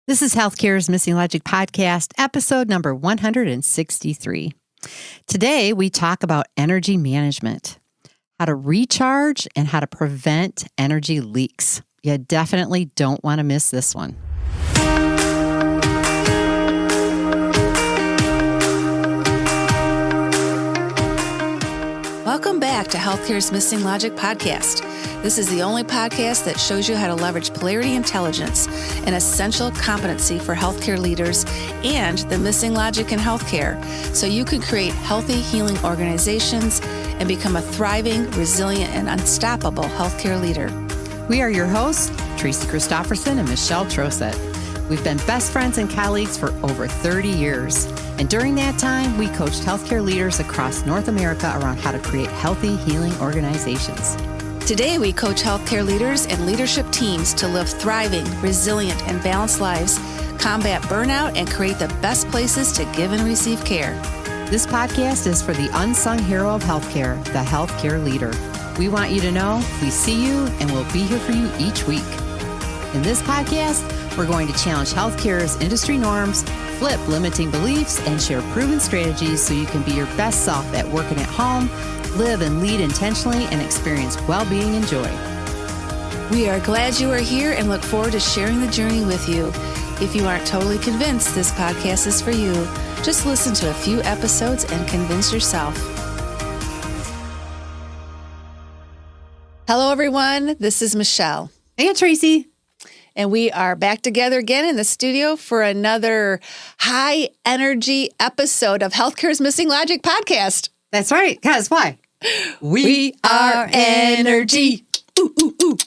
This is Healthcare's Missing Logic podcast, episode number 163. Today, we talk about energy management, how to recharge, and how to prevent energy leaks. You definitely don't want to miss this one. Welcome back to Healthcare's Missing Logic podcast. This is the only podcast that shows you how to leverage polarity intelligence, an essential competency for healthcare leaders, and the missing logic in healthcare, so you can create healthy, healing organizations and become a thriving, resilient, and unstoppable healthcare leader. We are your hosts, Tracy Christofferson and Michelle Trosett. We've been best friends and colleagues for over 30 years. And during that time, we coached healthcare leaders across North America around how to create healthy, healing organizations. Today, we coach healthcare leaders and leadership teams to live thriving, resilient, and balanced lives, combat burnout, and create the best places to give and receive care. This podcast is for the unsung hero of healthcare, the healthcare leader. We want you to know we see you and we'll be here for you each week. In this podcast, we're going to challenge healthcare's industry norms, flip limiting beliefs, and share proven strategies so you can be your best self at work and at home, live and lead intentionally, and experience well-being and joy. We are glad you are here and look forward to sharing the journey with you. If you aren't totally convinced this podcast is for you, just listen to a few episodes and convince yourself. Hello, everyone. This is Michelle. Hey, Tracy. And we are back together again in the studio for another high energy episode of Healthcare's Missing Logic podcast. That's right. Because why? We are energy. Ooh, ooh, ooh.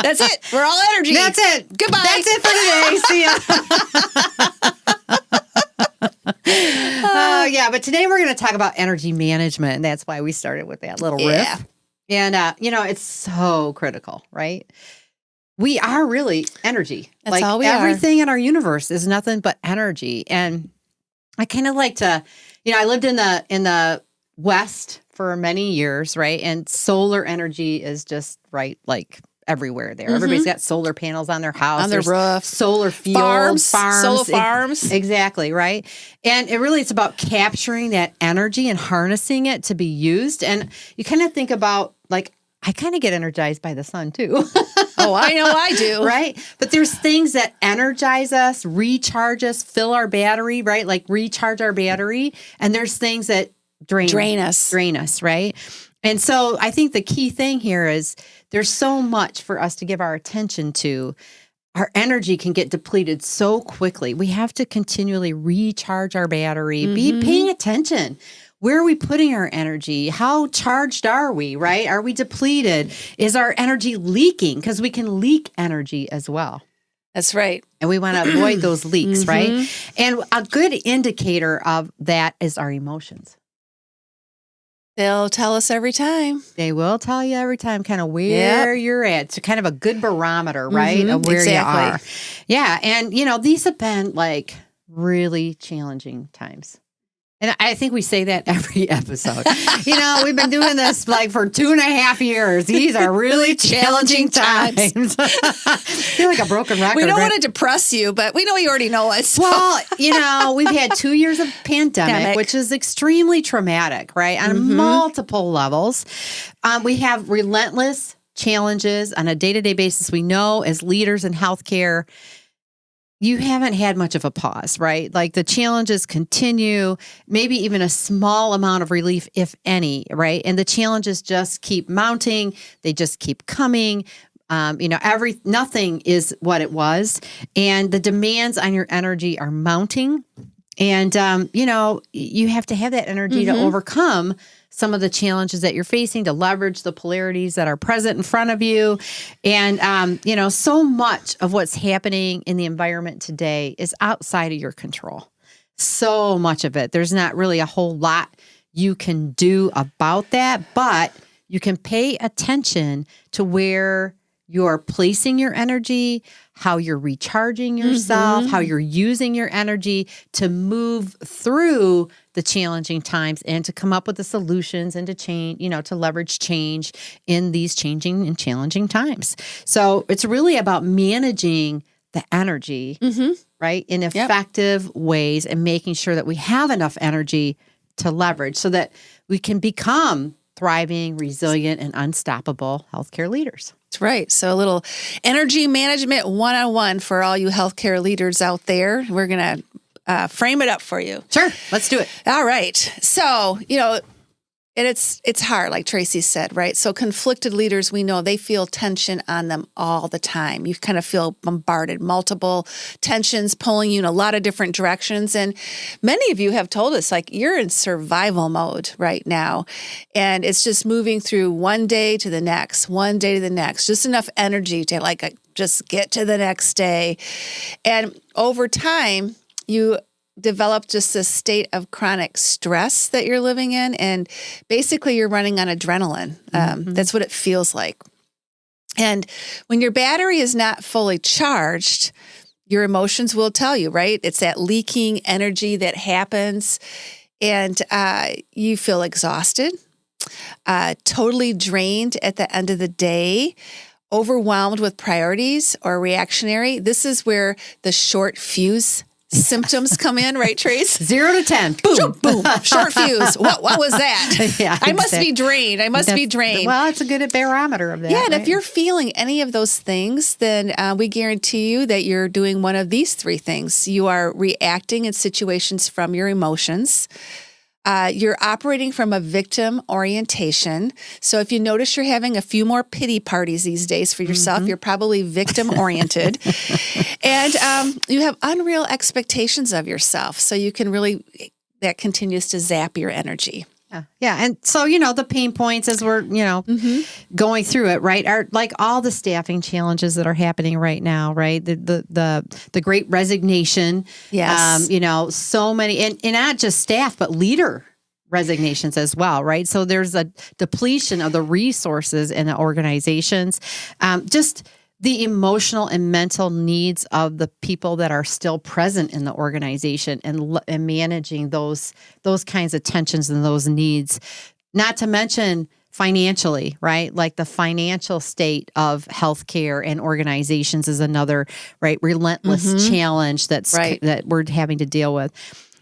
That's it. We're all energy. That's it. Goodbye. That's it for today. See ya. Yeah, but today we're going to talk about energy management, and that's why we started with that little riff. And, it's so critical, right? We are really energy. That's all we are. Everything in our universe is nothing but energy. And I kind of like to, I lived in the West for many years, right? And solar energy is just like everywhere there. Mm-hmm. Everybody's got solar panels on their house. On their roof. Solar fields. Farms. Solar farms. Exactly, right? And it's about capturing that energy and harnessing it to be used. And you kind of think about, I kind of get energized by the sun too. Oh, I know I do. Right? But there's things that energize us, recharge us, fill our battery, right? Like recharge our battery. And there's things that drain us, right? And so I think the key thing here is there's so much for us to give our attention to. Our energy can get depleted so quickly. We have to continually recharge our battery, be paying attention. Where are we putting our energy? How charged are we, right? Are we depleted? Is our energy leaking? Because we can leak energy as well. That's right. And we want to avoid those leaks, right? And a good indicator of that is our emotions. They'll tell us every time. They will tell you every time kind of where you're at. It's kind of a good barometer, right, of where you are. Yeah. And, these have been really challenging times. And I think we say that every episode. We've been doing this for 2.5 years. These are really challenging times. I feel like a broken record. We don't want to depress you, but we know you already know it. So. Well, we've had 2 years of pandemic, which is extremely traumatic, right? On multiple levels. We have relentless challenges on a day-to-day basis. We know as leaders in healthcare, you haven't had much of a pause, right? The challenges continue, maybe even a small amount of relief, if any, right? And the challenges just keep mounting. They just keep coming. Nothing is what it was. And the demands on your energy are mounting. And, you have to have that energy to overcome some of the challenges that you're facing, to leverage the polarities that are present in front of you. And, so much of what's happening in the environment today is outside of your control. So much of it. There's not really a whole lot you can do about that, but you can pay attention to where you're placing your energy, how you're recharging yourself, how you're using your energy to move through the challenging times and to come up with the solutions and to change, to leverage change in these changing and challenging times. So it's really about managing the energy, right, in effective ways and making sure that we have enough energy to leverage so that we can become thriving, resilient, and unstoppable healthcare leaders. That's right. So a little energy management 101 for all you healthcare leaders out there. We're going to frame it up for you. Sure. Let's do it. All right. So, and it's hard, like Tracy said, right? So conflicted leaders, we know they feel tension on them all the time. You kind of feel bombarded, multiple tensions pulling you in a lot of different directions. And many of you have told us, like, you're in survival mode right now. And it's just moving through one day to the next, just enough energy to just get to the next day. And over time, you develop just this state of chronic stress that you're living in. And basically you're running on adrenaline. That's what it feels like. And when your battery is not fully charged, your emotions will tell you, right? It's that leaking energy that happens. And you feel exhausted, totally drained at the end of the day, overwhelmed with priorities or reactionary. This is where the short fuse symptoms come in, right, Trace? 0 to 10. Boom, boom. Short fuse. What was that? Yeah, I must be drained. Be drained. Well, it's a good barometer of that. Yeah, and right? if you're feeling any of those things, then we guarantee you that you're doing one of these three things. You are reacting in situations from your emotions. You're operating from a victim orientation. So if you notice you're having a few more pity parties these days for yourself, you're probably victim oriented. And you have unreal expectations of yourself. So you can that continues to zap your energy. Yeah. And so, the pain points as we're, going through it, right, are like all the staffing challenges that are happening right now, right? The great resignation. Yes. So many, and not just staff, but leader resignations as well, right? So there's a depletion of the resources in the organizations. Just the emotional and mental needs of the people that are still present in the organization and managing those kinds of tensions and those needs, not to mention financially, right? Like the financial state of healthcare and organizations is another, right, relentless challenge that we're having to deal with.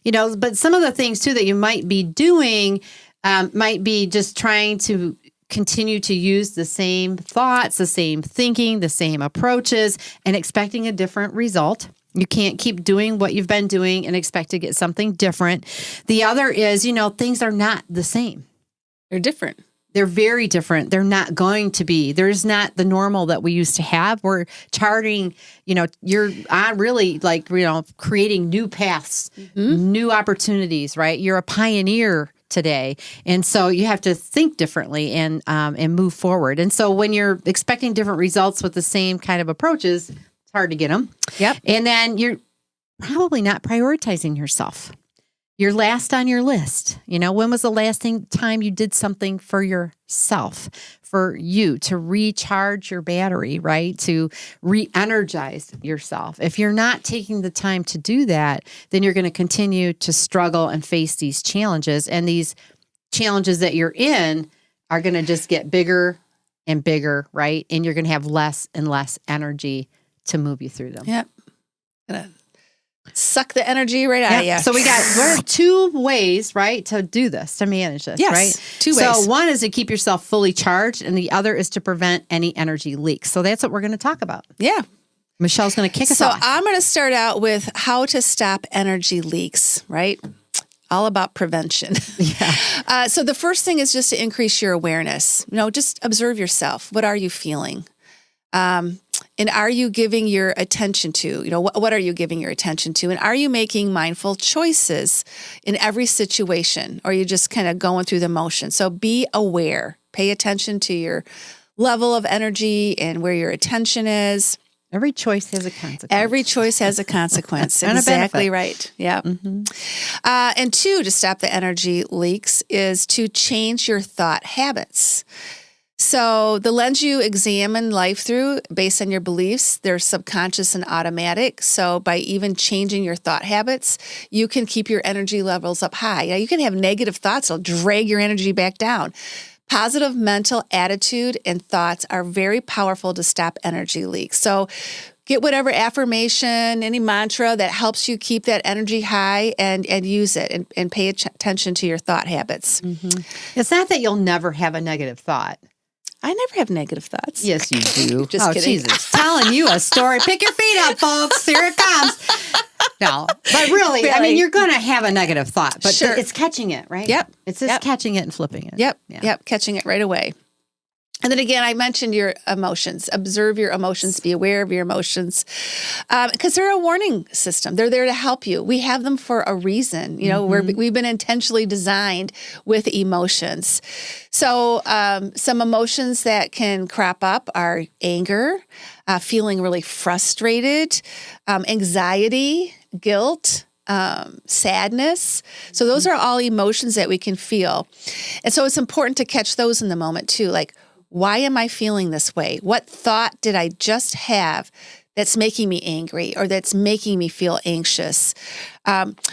But some of the things too that you might be doing might be just trying to continue to use the same thoughts, the same thinking, the same approaches, and expecting a different result. You can't keep doing what you've been doing and expect to get something different. The other is, things are not the same. They're different. They're very different. They're not going to be. There's not the normal that we used to have. We're charting, you're really creating new paths, new opportunities, right? You're a pioneer today. And so you have to think differently and move forward. And so when you're expecting different results with the same kind of approaches, it's hard to get them. Yep. And then you're probably not prioritizing yourself. You're last on your list. When was the last time you did something for yourself, for you to recharge your battery, right? To re-energize yourself. If you're not taking the time to do that, then you're going to continue to struggle and face these challenges. And these challenges that you're in are going to just get bigger and bigger, right? And you're going to have less and less energy to move you through them. Yep. Suck the energy right out of you. So we're 2 ways, right, to do this, to manage this, yes, right? 2 ways. So one is to keep yourself fully charged, and the other is to prevent any energy leaks. So that's what we're going to talk about. Yeah. Michelle's going to kick us off. So I'm going to start out with how to stop energy leaks, right? All about prevention. Yeah. So the first thing is just to increase your awareness. Just observe yourself. What are you feeling? And are you giving your attention to, what are you giving your attention to? And are you making mindful choices in every situation? Or are you just kind of going through the motions? So be aware. Pay attention to your level of energy and where your attention is. Every choice has a consequence. Every choice has a consequence. And exactly a right. Yeah. And 2, to stop the energy leaks is to change your thought habits. So the lens you examine life through based on your beliefs, they're subconscious and automatic. So by even changing your thought habits, you can keep your energy levels up high. Now, you can have negative thoughts that'll drag your energy back down. Positive mental attitude and thoughts are very powerful to stop energy leaks. So get whatever affirmation, any mantra that helps you keep that energy high and use it and pay attention to your thought habits. Mm-hmm. It's not that you'll never have a negative thought. I never have negative thoughts. Yes, you do. Just kidding. Jesus. Telling you a story. Pick your feet up, folks. Here it comes. No, but really, I mean, you're going to have a negative thought, but Sure. it's catching it, right? Yep. It's just catching it and flipping it. Yep. Yeah. Yep. Catching it right away. And then again, I mentioned your emotions. Observe your emotions. Be aware of your emotions, because they're a warning system. They're there to help you. We have them for a reason. You know, we've been intentionally designed with emotions. So some emotions that can crop up are anger, feeling really frustrated, anxiety, guilt, sadness. So those are all emotions that we can feel. And so it's important to catch those in the moment too. Like, why am I feeling this way? What thought did I just have that's making me angry or that's making me feel anxious?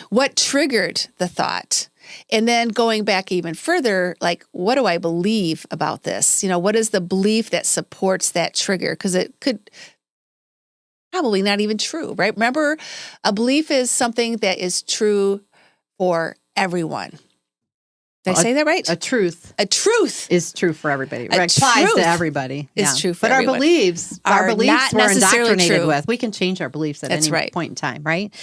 What triggered the thought? And then going back even further, like, what do I believe about this? You know, what is the belief that supports that trigger? Because it could probably not even true, right? Remember, a belief is something that is true for everyone. Did I say that right? A truth. A truth is true for everybody. It A applies truth to everybody. is true for but everyone. Our beliefs Are not we're necessarily indoctrinated true. with. We can change our beliefs at any right. point in time, right?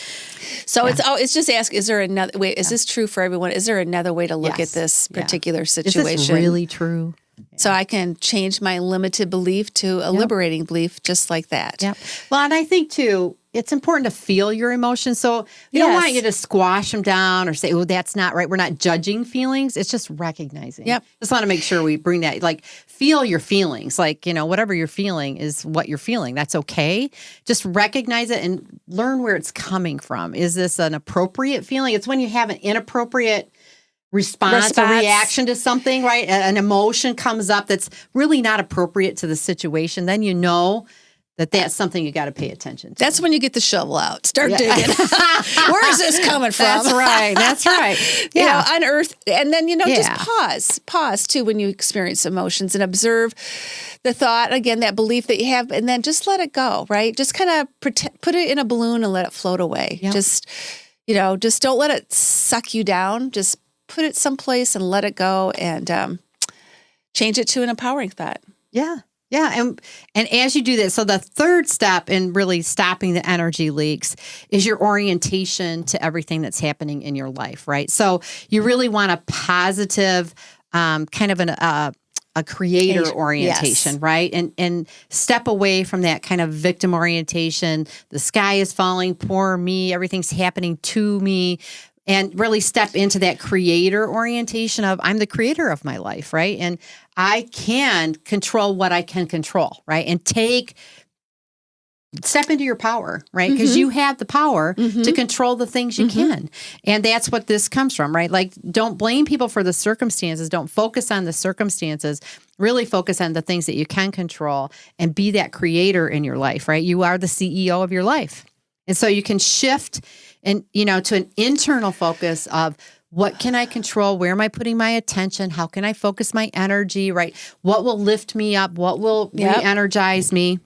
So it's just ask, is there another way? Is this true for everyone? Is there another way to look at this particular situation? Is this really true? So I can change my limited belief to a liberating belief just like that. Yeah. Well, and I think too, it's important to feel your emotions. So we don't want you to squash them down or say, oh, that's not right. We're not judging feelings. It's just recognizing. Yep. Just want to make sure we bring that, like, feel your feelings. Like, you know, whatever you're feeling is what you're feeling. That's okay. Just recognize it and learn where it's coming from. Is this an appropriate feeling? It's when you have an inappropriate response or reaction to something, right? An emotion comes up that's really not appropriate to the situation. Then you know that that's something you got to pay attention to. That's when you get the shovel out. Start digging. Where is this coming from? That's right. That's right. You know, unearth. And then, you know, just pause too when you experience emotions and observe the thought, again, that belief that you have, and then just let it go, right? Just kind of put it in a balloon and let it float away. Yep. Just don't let it suck you down. Just put it someplace and let it go and change it to an empowering thought. Yeah. Yeah. And as you do that, so the third step in really stopping the energy leaks is your orientation to everything that's happening in your life, right? So you really want a positive kind of a creator orientation, right? And step away from that kind of victim orientation. The sky is falling, poor me, everything's happening to me. And really step into that creator orientation of, I'm the creator of my life, right? And I can control what I can control, right? And step into your power, right? Because you have the power to control the things you can. And that's what this comes from, right? Like, don't blame people for the circumstances. Don't focus on the circumstances. Really focus on the things that you can control and be that creator in your life, right? You are the CEO of your life. And so you can shift and, to an internal focus of, what can I control? Where am I putting my attention? How can I focus my energy, right? What will lift me up? What will re-energize me?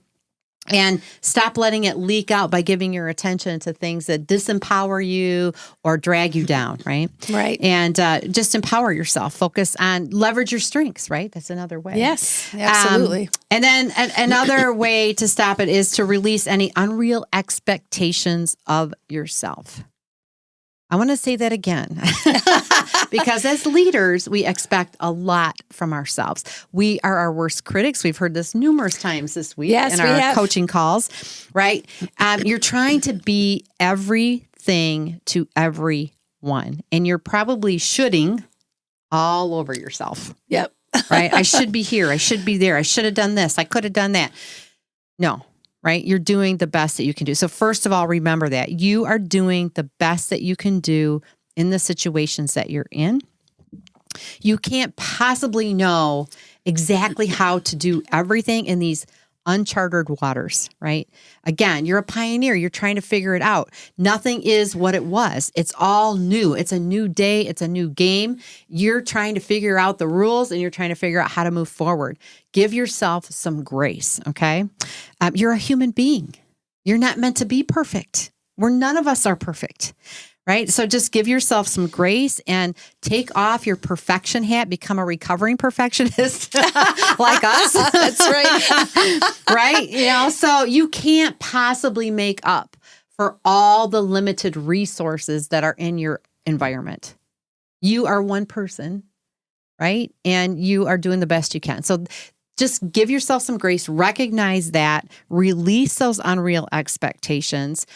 And stop letting it leak out by giving your attention to things that disempower you or drag you down, right? Right. And just empower yourself. Focus on, leverage your strengths, right? That's another way. Yes, absolutely. And then another way to stop it is to release any unreal expectations of yourself. I want to say that again, because as leaders, we expect a lot from ourselves. We are our worst critics. We've heard this numerous times this week in our coaching calls, right? You're trying to be everything to everyone, and you're probably shoulding all over yourself. Yep. Right? I should be here. I should be there. I should have done this. I could have done that. No. Right? You're doing the best that you can do. So first of all, remember that you are doing the best that you can do in the situations that you're in. You can't possibly know exactly how to do everything in these uncharted waters, right? Again, you're a pioneer. You're trying to figure it out. Nothing is what it was. It's all new. It's a new day. It's a new game. You're trying to figure out the rules and you're trying to figure out how to move forward. Give yourself some grace, okay? You're a human being. You're not meant to be perfect. None of us are perfect. Right? So just give yourself some grace and take off your perfection hat, become a recovering perfectionist like us. That's right. Right? So you can't possibly make up for all the limited resources that are in your environment. You are one person, right? And you are doing the best you can. So just give yourself some grace, recognize that, release those unreal expectations.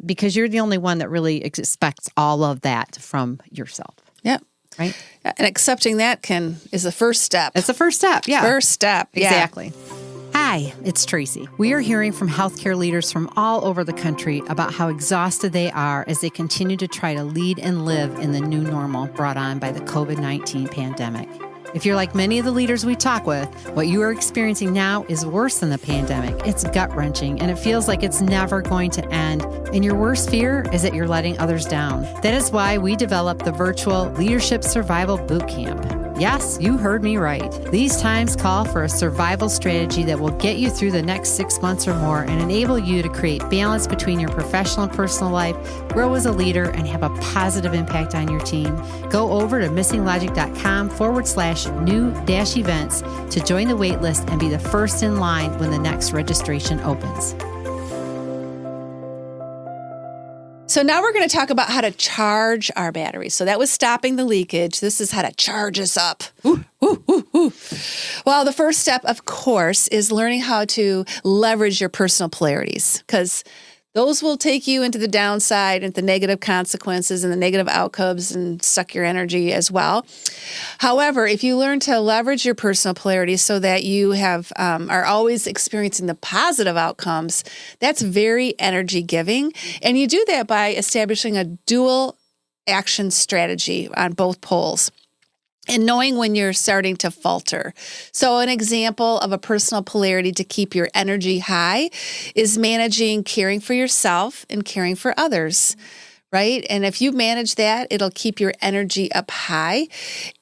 Because you're the only one that really expects all of that from yourself. Yep. Right? And accepting that is the first step. It's the first step. Yeah. First step. Exactly. Hi, it's Tracy. We are hearing from healthcare leaders from all over the country about how exhausted they are as they continue to try to lead and live in the new normal brought on by the COVID-19 pandemic. If you're like many of the leaders we talk with, what you are experiencing now is worse than the pandemic. It's gut-wrenching, and it feels like it's never going to end. And your worst fear is that you're letting others down. That is why we developed the virtual Leadership Survival Bootcamp. Yes, you heard me right. These times call for a survival strategy that will get you through the next 6 months or more and enable you to create balance between your professional and personal life, grow as a leader, and have a positive impact on your team. Go over to missinglogic.com/new-events to join the waitlist and be the first in line when the next registration opens. So now we're going to talk about how to charge our batteries. So that was stopping the leakage. This is how to charge us up. Ooh, ooh, ooh, ooh. Well, the first step, of course, is learning how to leverage your personal polarities, because those will take you into the downside, into the negative consequences and the negative outcomes and suck your energy as well. However, if you learn to leverage your personal polarity so that you are always experiencing the positive outcomes, that's very energy giving. And you do that by establishing a dual action strategy on both poles and knowing when you're starting to falter. So an example of a personal polarity to keep your energy high is managing caring for yourself and caring for others, right? And if you manage that, it'll keep your energy up high.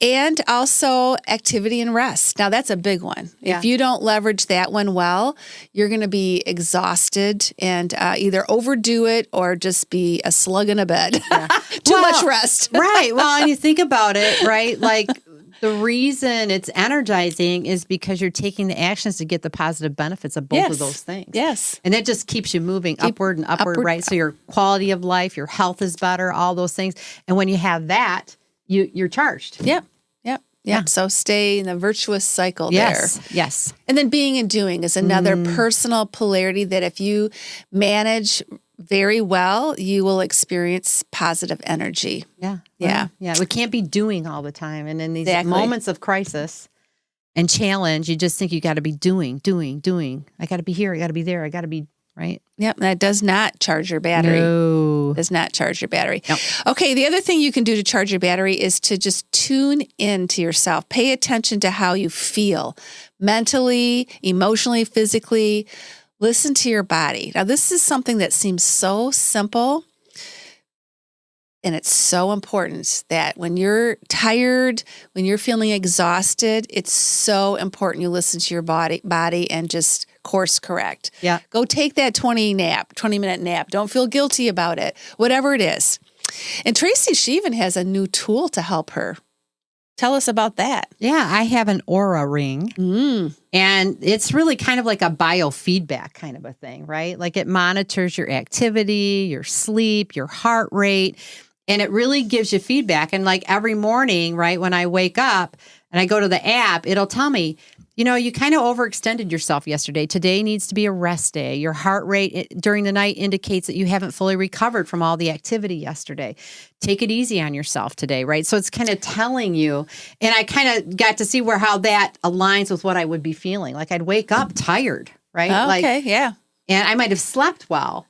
And also activity and rest. Now, that's a big one. Yeah. If you don't leverage that one well, you're going to be exhausted and either overdo it or just be a slug in a bed. Yeah. Too much rest. Right. Well, and you think about it, right? Like the reason it's energizing is because you're taking the actions to get the positive benefits of both of those things. Yes. And it just keeps you moving upward and upward, right? So your quality of life, your health is better, all those things. And when you have that, you're charged. Yep. So stay in the virtuous cycle there. Yes. And then being and doing is another personal polarity that if you manage very well, you will experience positive energy. Yeah. Yeah. Yeah. We can't be doing all the time. And in these moments of crisis and challenge, you just think you got to be doing. I got to be here. I got to be there. I got to be, right? Yep. That does not charge your battery. No. Does not charge your battery. Nope. Okay. The other thing you can do to charge your battery is to just tune in to yourself. Pay attention to how you feel mentally, emotionally, physically. Listen to your body. Now, this is something that seems so simple, and it's so important that when you're tired, when you're feeling exhausted, it's so important you listen to your body and just course correct. Yeah. Go take that 20-minute nap. Don't feel guilty about it, whatever it is. And Tracy, she even has a new tool to help her. Tell us about that. Yeah, I have an Aura ring, and it's really kind of like a biofeedback kind of a thing, right? Like it monitors your activity, your sleep, your heart rate, and it really gives you feedback. And like every morning, right, when I wake up and I go to the app, it'll tell me, you kind of overextended yourself yesterday. Today needs to be a rest day. Your heart rate during the night indicates that you haven't fully recovered from all the activity yesterday. Take it easy on yourself today, right? So it's kind of telling you, and I kind of got to see how that aligns with what I would be feeling. Like I'd wake up tired, right? Okay, yeah. And I might have slept well,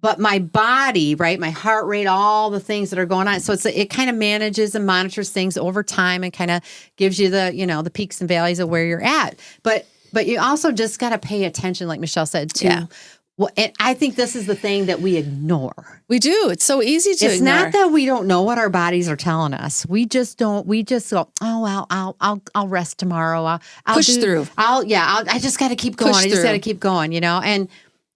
but my body, right, my heart rate, all the things that are going on. So it kind of manages and monitors things over time and kind of gives you the peaks and valleys of where you're at. But you also just got to pay attention, like Michelle said, to well, and I think this is the thing that we ignore. We do. It's so easy to ignore. It's not that we don't know what our bodies are telling us. We just don't. We just go, oh well, I'll rest tomorrow. I'll push through. I just got to keep going. I just got to keep going. And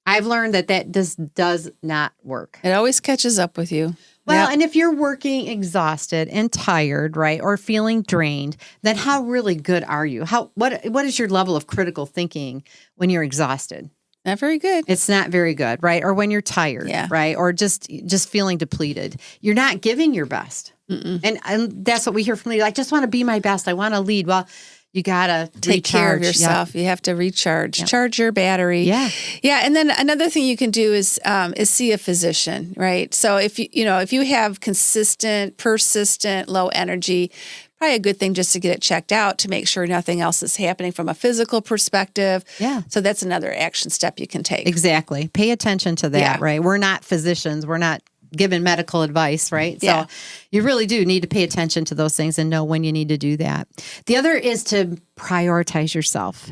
I've learned that just does not work. It always catches up with you. Well, and if you're working exhausted and tired, right, or feeling drained, then how really good are you? What is your level of critical thinking when you're exhausted? Not very good. It's not very good, right? Or when you're tired, right? Or just feeling depleted. You're not giving your best. And that's what we hear from leaders. I just want to be my best. I want to lead. Well, you got to take care of yourself. You have to recharge, charge your battery. Yeah. And then another thing you can do is see a physician, right? So if you have persistent low energy, probably a good thing just to get it checked out to make sure nothing else is happening from a physical perspective. Yeah. So that's another action step you can take. Exactly. Pay attention to that, right? We're not physicians. We're not giving medical advice, right? So you really do need to pay attention to those things and know when you need to do that. The other is to prioritize yourself.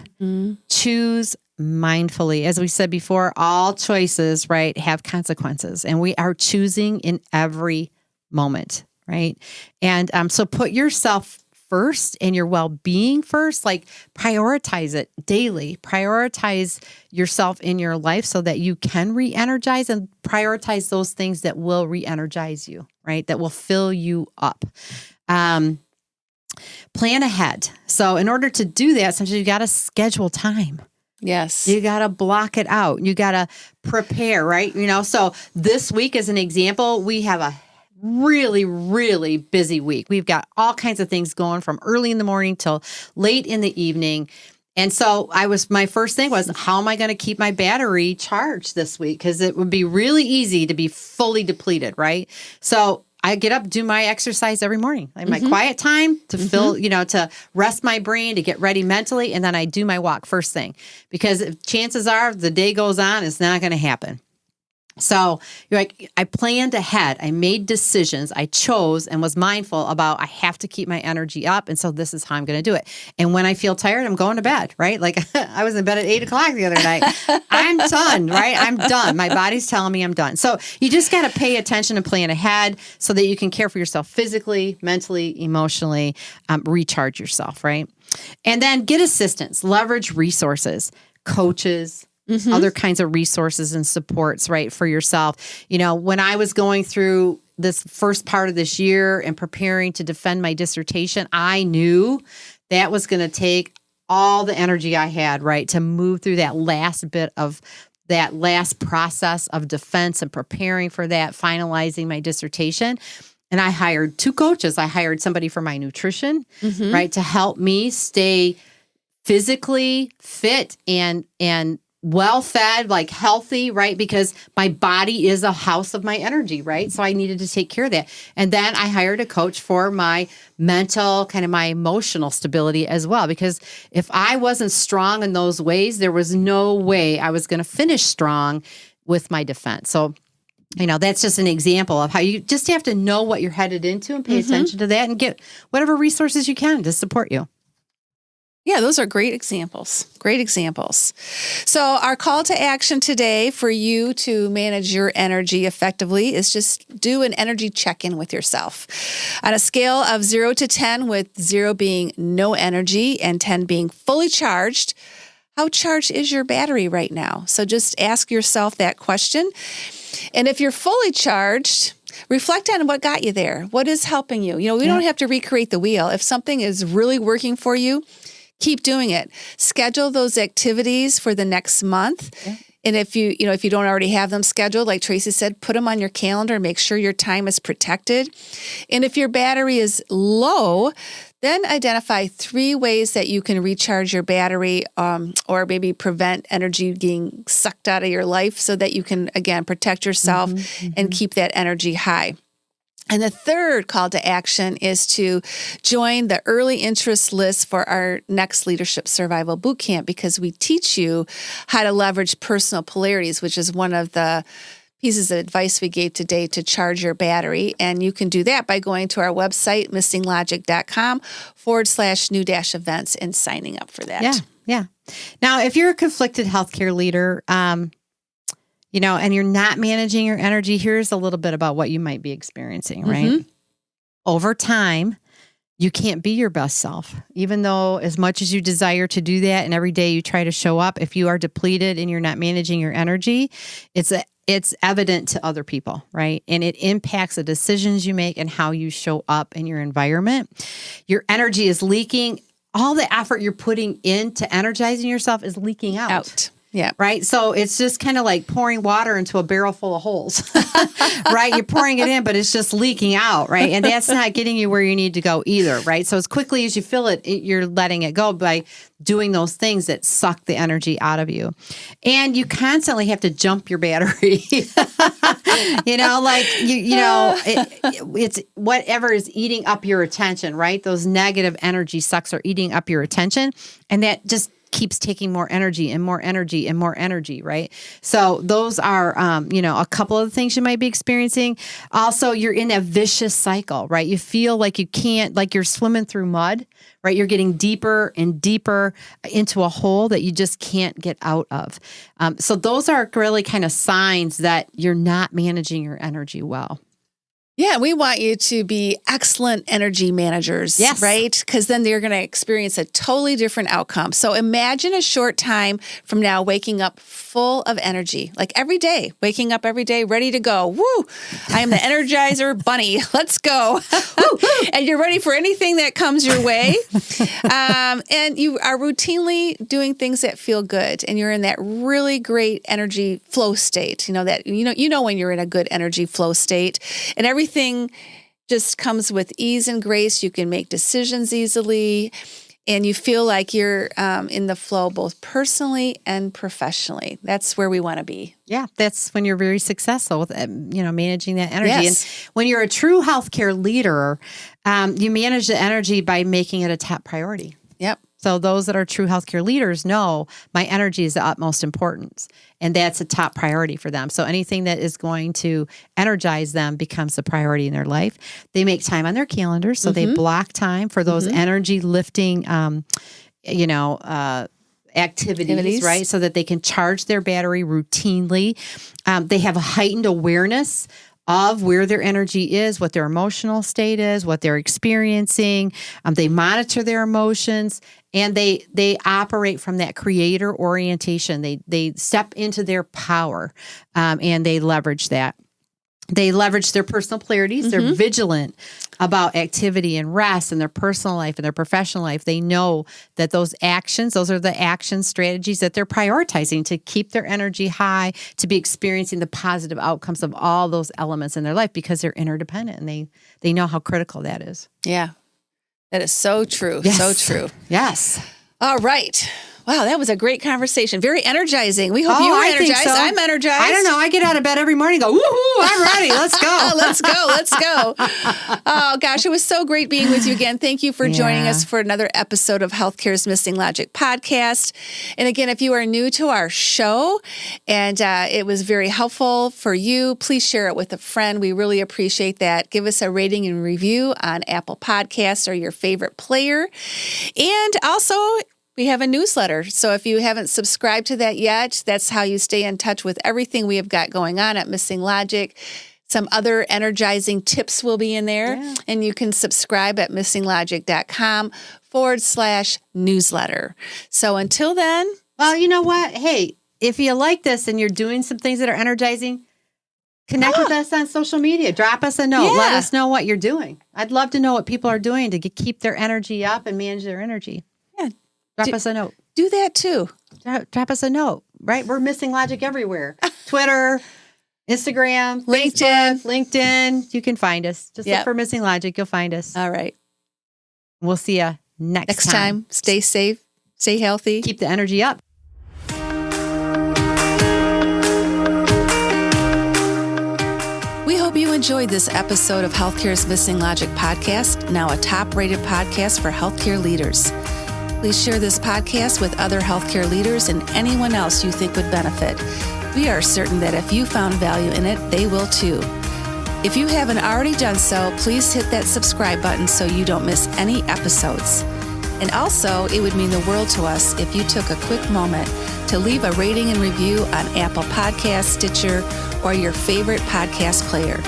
Choose mindfully. As we said before, all choices, right, have consequences, and we are choosing in every moment, right? And so put yourself first and your well-being first, like prioritize it daily. Prioritize yourself in your life so that you can re-energize, and prioritize those things that will re-energize you, right? That will fill you up. Plan ahead. So in order to do that, sometimes you got to schedule time. Yes. You got to block it out. You got to prepare, right? So this week, as an example, we have a really, really busy week. We've got all kinds of things going from early in the morning till late in the evening. And so my first thing was, how am I going to keep my battery charged this week? Because it would be really easy to be fully depleted, right? So I get up, do my exercise every morning, like my quiet time to fill, to rest my brain, to get ready mentally. And then I do my walk first thing, because chances are the day goes on, it's not going to happen. So you're like, I planned ahead. I made decisions. I chose and was mindful about, I have to keep my energy up. And so this is how I'm going to do it. And when I feel tired, I'm going to bed, right? Like I was in bed at 8:00 the other night. I'm done, right? I'm done. My body's telling me I'm done. So you just got to pay attention and plan ahead so that you can care for yourself physically, mentally, emotionally, recharge yourself, right? And then get assistance, leverage resources, coaches, other kinds of resources and supports, right, for yourself. When I was going through this first part of this year and preparing to defend my dissertation, I knew that was going to take all the energy I had, right, to move through that last bit of that last process of defense and preparing for that, finalizing my dissertation. And I hired 2 coaches. I hired somebody for my nutrition, right, to help me stay physically fit and well-fed, like healthy, right? Because my body is a house of my energy, right? So I needed to take care of that. And then I hired a coach for my mental, kind of my emotional stability as well. Because if I wasn't strong in those ways, there was no way I was going to finish strong with my defense. So, that's just an example of how you just have to know what you're headed into and pay attention to that and get whatever resources you can to support you. Yeah, those are great examples. Great examples. So our call to action today for you to manage your energy effectively is just do an energy check-in with yourself. On a scale of 0 to 10, with 0 being no energy and 10 being fully charged, how charged is your battery right now? So just ask yourself that question. And if you're fully charged, reflect on what got you there. What is helping you? We don't have to recreate the wheel. If something is really working for you, keep doing it. Schedule those activities for the next month. Yeah. And if you don't already have them scheduled, like Tracy said, put them on your calendar, make sure your time is protected. And if your battery is low, then identify 3 ways that you can recharge your battery, or maybe prevent energy getting sucked out of your life so that you can, again, protect yourself and keep that energy high. And the third call to action is to join the early interest list for our next Leadership Survival Bootcamp, because we teach you how to leverage personal polarities, which is one of the pieces of advice we gave today to charge your battery. And you can do that by going to our website, missinglogic.com/new-events and signing up for that. Yeah. Now, if you're a conflicted healthcare leader, and you're not managing your energy, here's a little bit about what you might be experiencing, right? Mm-hmm. Over time, you can't be your best self, even though as much as you desire to do that and every day you try to show up, if you are depleted and you're not managing your energy, it's evident to other people, right? And it impacts the decisions you make and how you show up in your environment. Your energy is leaking. All the effort you're putting into energizing yourself is leaking out. Yeah. Right. So it's just kind of like pouring water into a barrel full of holes, right? You're pouring it in, but it's just leaking out. Right. And that's not getting you where you need to go either. Right. So as quickly as you feel it, you're letting it go by doing those things that suck the energy out of you. And you constantly have to jump your battery, it's whatever is eating up your attention, right? Those negative energy sucks are eating up your attention. And that just keeps taking more energy and more energy and more energy, right? So those are, a couple of the things you might be experiencing. Also, you're in a vicious cycle, right? You feel like you can't, like you're swimming through mud, right? You're getting deeper and deeper into a hole that you just can't get out of. So those are really kind of signs that you're not managing your energy well. Yeah, we want you to be excellent energy managers, yes, right? Because then they're going to experience a totally different outcome. So imagine a short time from now waking up full of energy, like every day, waking up every day, ready to go. Woo! I am the Energizer Bunny. Let's go. And you're ready for anything that comes your way. And you are routinely doing things that feel good. And you're in that really great energy flow state. You know when you're in a good energy flow state. And everything just comes with ease and grace. You can make decisions easily, and you feel like you're in the flow both personally and professionally. That's where we want to be. Yeah, that's when you're very successful with managing that energy. Yes. And when you're a true healthcare leader, you manage the energy by making it a top priority. Yep. So those that are true healthcare leaders know my energy is the utmost importance, and that's a top priority for them. So anything that is going to energize them becomes a priority in their life. They make time on their calendar, so they block time for those energy lifting, activities, right? So that they can charge their battery routinely. They have a heightened awareness of where their energy is, what their emotional state is, what they're experiencing. They monitor their emotions, and they operate from that creator orientation. They step into their power, and they leverage that. They leverage their personal polarities. They're vigilant about activity and rest in their personal life and their professional life. They know that those are the action strategies that they're prioritizing to keep their energy high, to be experiencing the positive outcomes of all those elements in their life because they're interdependent, and they know how critical that is. Yeah, that is so true. Yes. So true. Yes. All right. Wow, that was a great conversation. Very energizing. We hope you were energized. Think so. I'm energized. I don't know. I get out of bed every morning and go, woohoo, I'm ready. Let's go. Let's go. Oh, gosh, it was so great being with you again. Thank you for joining us for another episode of Healthcare's Missing Logic podcast. And again, if you are new to our show and it was very helpful for you, please share it with a friend. We really appreciate that. Give us a rating and review on Apple Podcasts or your favorite player. And also, we have a newsletter. So if you haven't subscribed to that yet, that's how you stay in touch with everything we have got going on at Missing Logic. Some other energizing tips will be in there. Yeah. And you can subscribe at missinglogic.com/newsletter. So until then. Well, you know what? Hey, if you like this and you're doing some things that are energizing, connect with us on social media. Drop us a note. Yeah. Let us know what you're doing. I'd love to know what people are doing to keep their energy up and manage their energy. Yeah. Drop us a note. Do that too. Drop us a note, right? We're Missing Logic everywhere. Twitter, Instagram, LinkedIn. Facebook, LinkedIn. You can find us. Just look for Missing Logic. You'll find us. All right. We'll see you next time. Stay safe. Stay healthy. Keep the energy up. We hope you enjoyed this episode of Healthcare's Missing Logic podcast, now a top-rated podcast for healthcare leaders. Please share this podcast with other healthcare leaders and anyone else you think would benefit. We are certain that if you found value in it, they will too. If you haven't already done so, please hit that subscribe button so you don't miss any episodes. And also, it would mean the world to us if you took a quick moment to leave a rating and review on Apple Podcasts, Stitcher, or your favorite podcast player.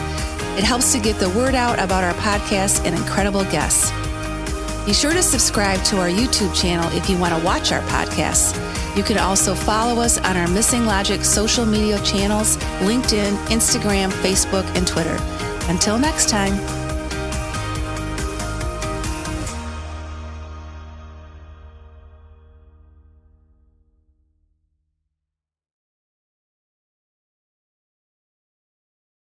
It helps to get the word out about our podcast and incredible guests. Be sure to subscribe to our YouTube channel if you want to watch our podcasts. You can also follow us on our Missing Logic social media channels, LinkedIn, Instagram, Facebook, and Twitter. Until next time.